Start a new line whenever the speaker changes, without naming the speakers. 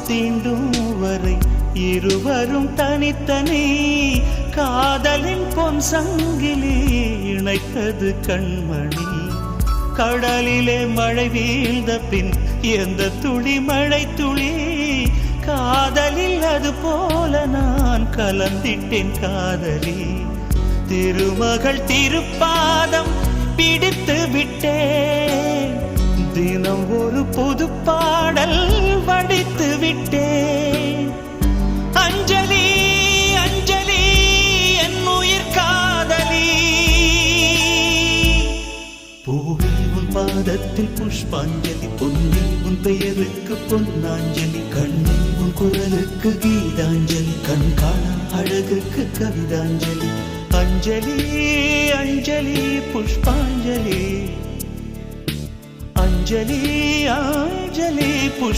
தீண்டும் வரை இருவரும் தனித்தனி காதலின் பொன் சங்கிலி இணைத்தது கண்மணி. கடலிலே மழை வீழ்ந்த பின் எந்த துளி மழை துளி காதலில் அது போல நான் கலந்திட்டேன் காதலி. திருமகள் திருப்பாதம் பிடித்து விட்டேன், தினம் ஒரு புது பாடல் வடித்து விட்டேன். அஞ்சலி அஞ்சலி என் உயிர் காதலி. பூவே உன் பாதத்தில் புஷ்பாஞ்சலி, பொன்னில் உன் பெயருக்கு பொன்னாஞ்சலி, கண்ணில் உன் குரலுக்கு கீதாஞ்சலி, கண் காணா அழகுக்கு கவிதாஞ்சலி. அஞ்சலி அஞ்சலி புஷ்பாஞ்சலி, அஞ்சலி அஞ்சலி புஷ்ப